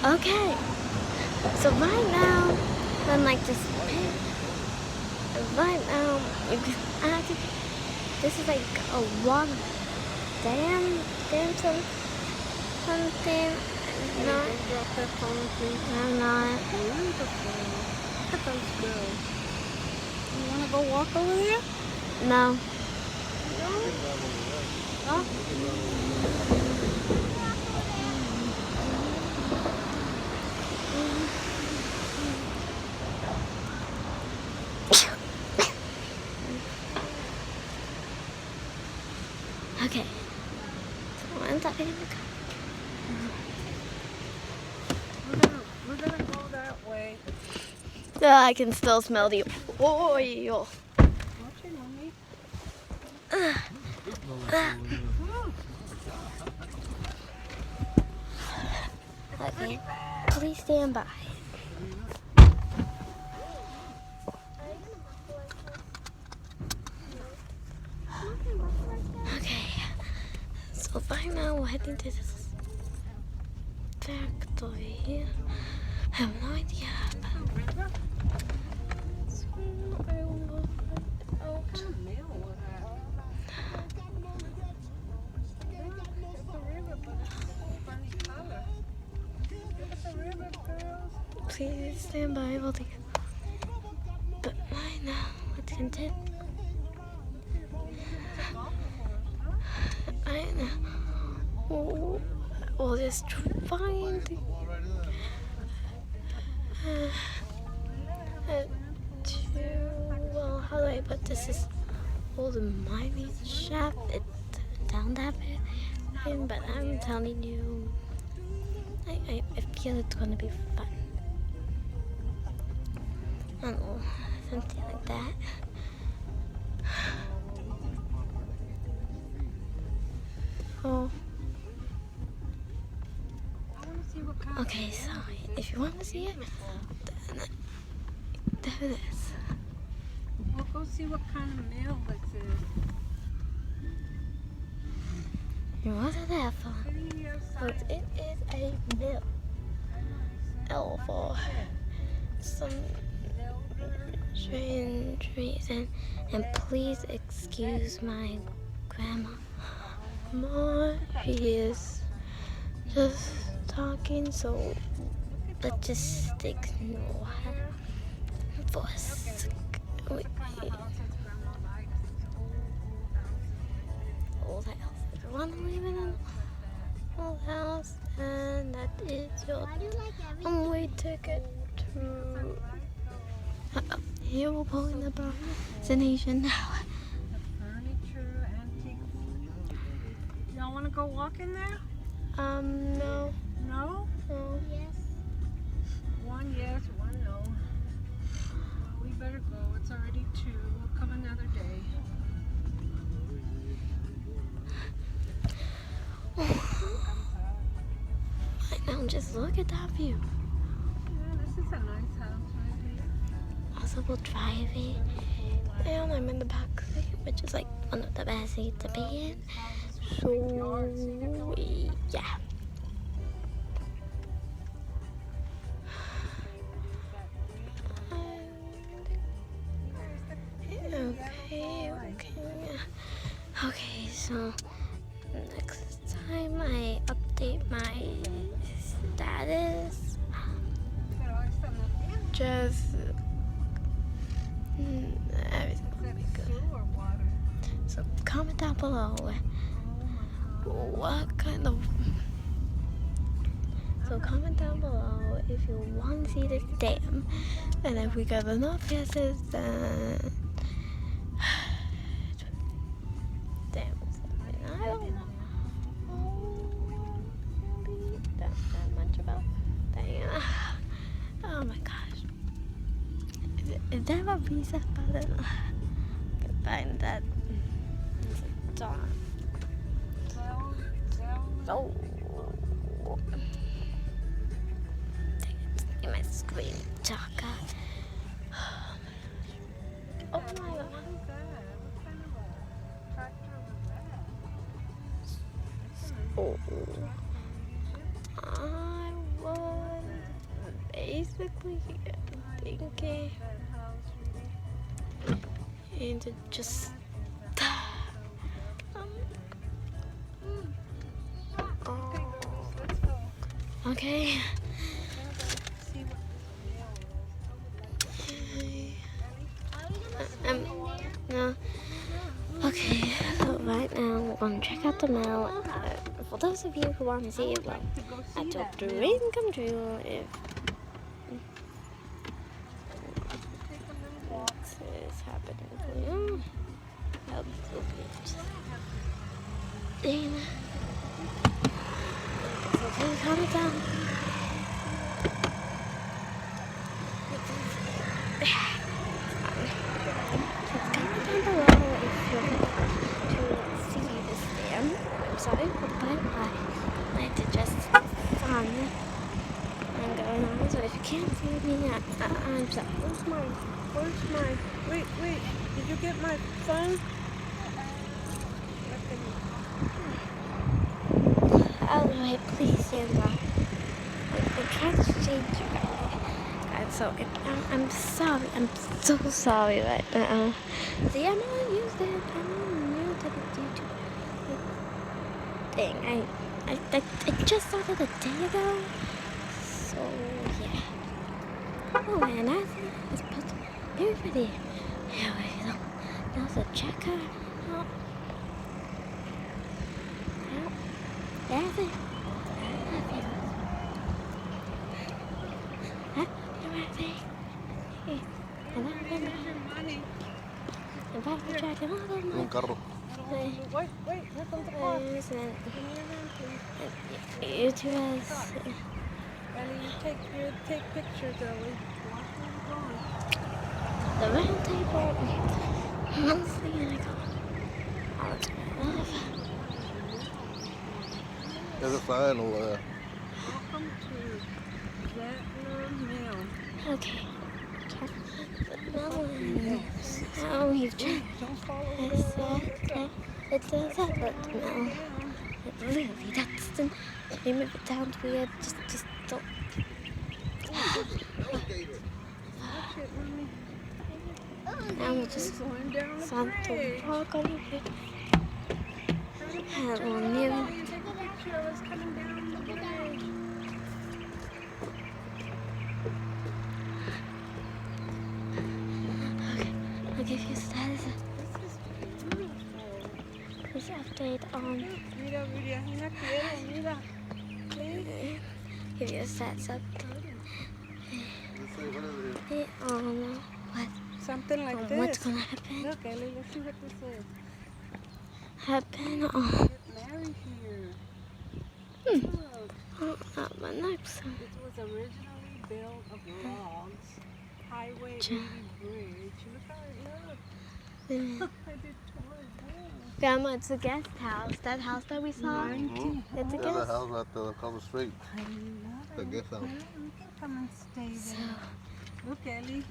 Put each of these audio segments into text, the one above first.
Okay, so right now, I'm like just right now, you can actually, this is like a water dam something. No, Don't drop that phone, please. I'm not. Beautiful. Look at those girls. You want to go walk over there? No. No? Huh? Okay. So I'm talking in the car. We're gonna go that way. I can still smell the oil. Watch it, mommy. Okay. Please stand by. Okay. So right now we're heading to this factory. I have no idea. Please stand by. We'll take it. But right now, let's continue. Right now, we'll just find well, how do I put this? Is old mining shaft. It's down that bit, but I'm telling you, I feel it's gonna be fun. I don't know, something like that. Oh. Okay, so if you want to see it, then do this. We'll go see what kind of mail this is. You want to that for? So it is a mill. L for some strange reason, and please excuse my grandma. She is just talking, so let's just ignore her for a second. Old house. If you want to live in an old house, then that is your one-way ticket to. Here we're pulling the destination now. Furniture, antique. Y'all want to go walk in there? No. No? No. Yes. One yes, one no. Well, we better go. It's already 2. We'll come another day. Right now, just look at that view. Yeah, this is a nice house right here. Also, we'll drive it. And I'm in the back seat, which is like one of the best seats to be in. So, yeah. Okay, so next time I update my status, just everything will be good. So comment down below what kind of. So comment down below if you want to see this dam, and if we got enough yeses, then damn, I don't know. Maybe that much about that. Oh my gosh, is there a reset button? I can find that. It's dark. Oh. In my screen, Chaka. Oh my god. Oh. I was quickly thinking That house, really. and to just Okay, girlies, let's go. okay. Now let's see what this nail is. I would like to. Ellie, No. Okay, so right now we're gonna check out the mail. For those of you who want to see it, well, to go I see told that the nail. dream come true if Take a little walk. this is happening for you. Help Then, so please calm it down. Comment down below if you want to see this stand. I'm sorry, but I like to just fun and going on. So if you can't see me, I'm sorry. Where's my, wait, did you get my phone? Oh wait, please stand by. I'm trying to change your guys. So I'm sorry. I'm so sorry right now. See, I'm not used to it. I'm new to the YouTube thing. I just started a day ago. So yeah. Oh, and I think it's supposed to be everybody. Yeah, wait, there's a checker. Oh. There's it. Un carro. Wait, here comes the car. YouTubers. Ellie, you take pictures, Ellie. Watch where you're going. The round table. Honestly, like, oh, it's my love. There's a sign over there. Welcome to Vietnam Mail. Okay. Oh, you've checked. Don't follow It's it does have looked now. It really that's the name of it sounds weird. Just don't. Now we'll just Going down the Santo bridge. walk on the bridge. Hello, new. Take a picture of us coming down the bridge. Okay, I'll give you a status. This is beautiful. This update on. Mira, mira quiero, mira. ¿Sí? Give you a status update on what Something like on this. what's gonna happen. Look, Ellie, let's see what this is. Happen on. Get married here. Look, My next one. this was originally built of logs. Highway 80 bridge. Look how it looks. I did tours. Grandma, it's a guest house. That house that we saw. Mhm. It's a There's a guest. house right there across the street. I love The it. guest house. We can come and stay So, there. Look, Ellie.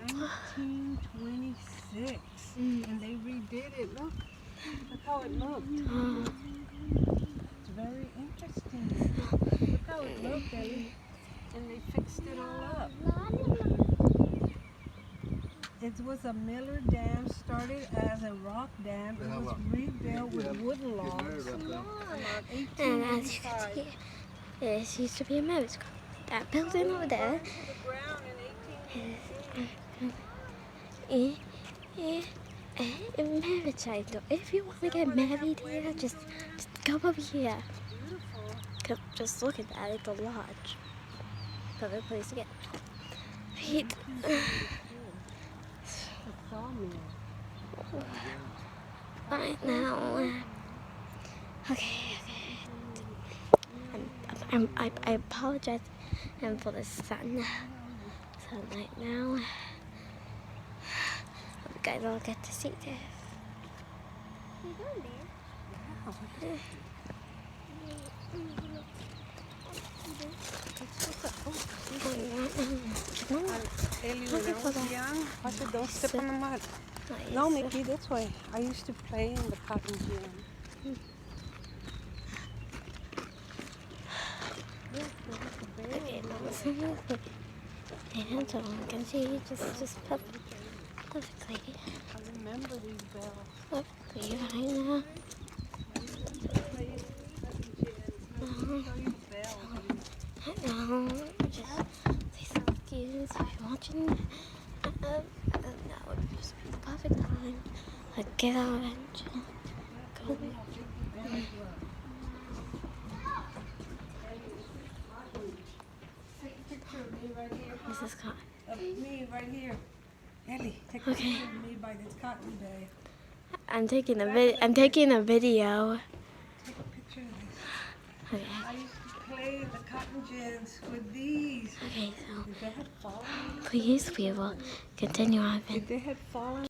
1926. And they redid it. Look how it looked. It's very interesting. Look how it looked, Ellie. And they fixed it all up. It was a Miller Dam, started as a rock dam. It was rebuilt with wooden logs. About and as you can 1885. see, this used to be a marriage school. That building over there Burned to the ground in 1888. a marriage site. So if you want to get married here, just go over here. Beautiful. Just look at that. It's a lodge. Perfect place to get married. A sawmill. Right now. Okay. I apologize for the sun right now. Hope you guys all get to see this. Ellie, when I was young, I said, don't step on the mud. No, Mickey, this way. I used to play in the cotton gin. Okay, Seriously. And so I can see just perfectly. I remember these bells. Perfectly right now. Just say excuse if you're watching. That would just be the perfect time. Like get out and just go. Take a picture of me right here. This is cotton. Of me right here. Ellie, take a Okay. picture of me by this cotton bag. I'm taking a video. Take a picture of this. Okay. I used to play the cotton gins with these. Okay. So If they had fallen, please, we will continue on. if they had fallen